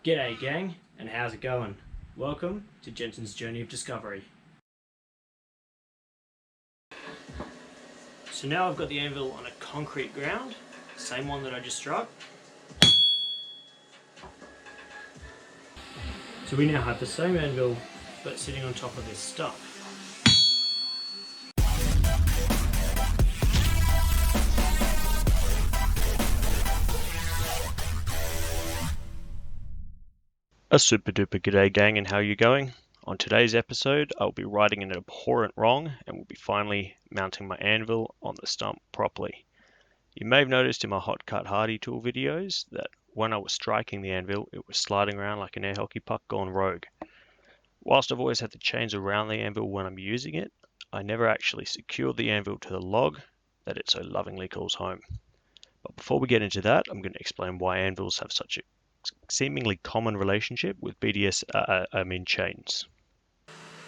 G'day gang, and how's it going? Welcome to Jensens' Journey of Discovery. So now I've got the anvil on a concrete ground, same one that I just struck. So we now have the same anvil, but sitting on top of this stump. A super duper g'day gang, and how you going? On today's episode I'll be righting an abhorrent wrong and will be finally mounting my anvil on the stump properly. You may have noticed in my hot cut hardy tool videos that when I was striking the anvil it was sliding around like an air hockey puck gone rogue. Whilst I've always had the chains around the anvil when I'm using it, I never actually secured the anvil to the log that it so lovingly calls home. But before we get into that, I'm going to explain why anvils have such a seemingly common relationship with chains.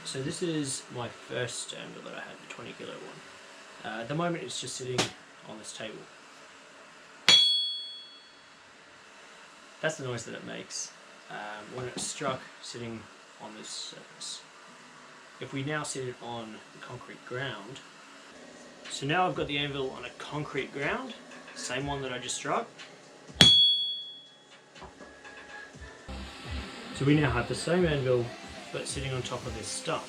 So this is my first anvil that I had, the 20 kilo one. At the moment it's just sitting on this table. That's the noise that it makes when it's struck sitting on this surface. If we now sit it on the concrete ground, so now I've got the anvil on a concrete ground, same one that I just struck. So we now have the same anvil, but sitting on top of this stump.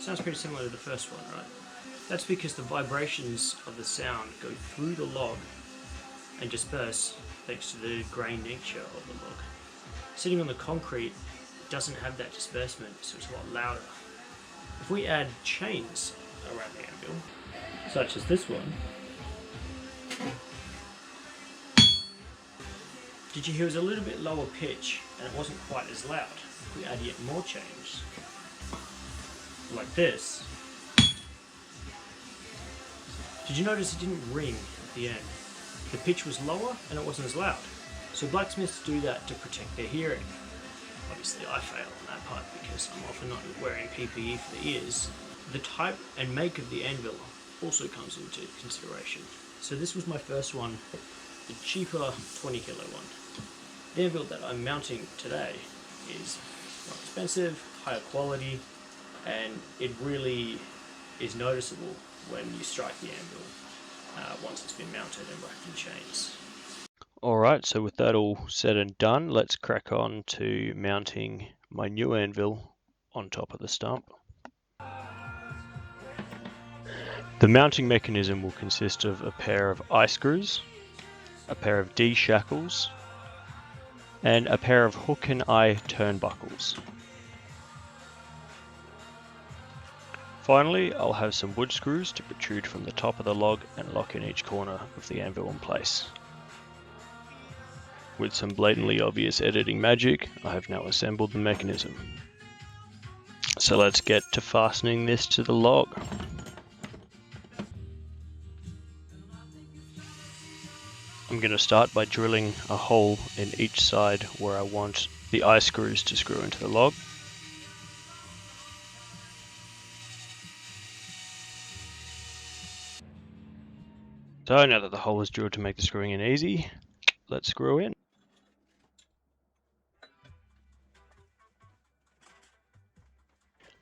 Sounds pretty similar to the first one, right? That's because the vibrations of the sound go through the log and disperse thanks to the grain nature of the log. Sitting on the concrete doesn't have that disbursement, so it's a lot louder. If we add chains around the anvil, such as this one, did you hear it was a little bit lower pitch and it wasn't quite as loud? If we add yet more chains, like this, did you notice it didn't ring at the end? The pitch was lower and it wasn't as loud. So blacksmiths do that to protect their hearing. Obviously I fail on that part because I'm often not wearing PPE for the ears. The type and make of the anvil also comes into consideration. So this was my first one, the cheaper 20 kilo one. The anvil that I'm mounting today is more expensive, higher quality, and it really is noticeable when you strike the anvil once it's been mounted and wrapped in chains. Alright, so with that all said and done, let's crack on to mounting my new anvil on top of the stump. The mounting mechanism will consist of a pair of eye screws, a pair of D shackles, and a pair of hook and eye turnbuckles. Finally, I'll have some wood screws to protrude from the top of the log and lock in each corner of the anvil in place. With some blatantly obvious editing magic, I have now assembled the mechanism. So let's get to fastening this to the log. I'm going to start by drilling a hole in each side where I want the eye screws to screw into the log. So now that the hole is drilled to make the screwing in easy, let's screw in.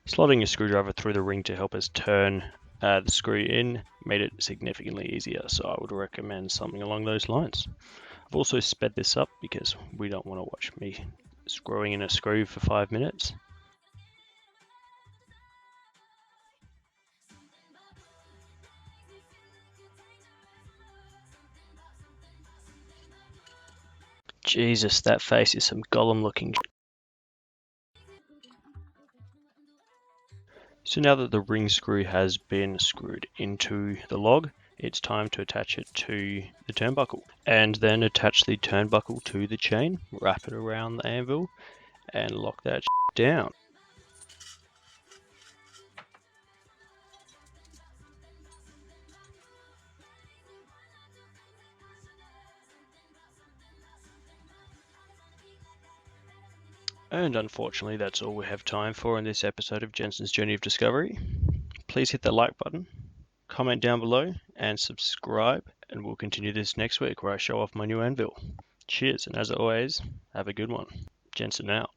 Slotting a screwdriver through the ring to help us turn the screw in made it significantly easier, so I would recommend something along those lines. I've also sped this up because we don't want to watch me screwing in a screw for 5 minutes. Jesus, that face is some Gollum looking. So now that the ring screw has been screwed into the log, it's time to attach it to the turnbuckle. And then attach the turnbuckle to the chain, wrap it around the anvil, and lock that down. And unfortunately, that's all we have time for in this episode of Jensens' Journey of Discovery. Please hit the like button, comment down below, and subscribe, and we'll continue this next week where I show off my new anvil. Cheers, and as always, have a good one. Jensen out.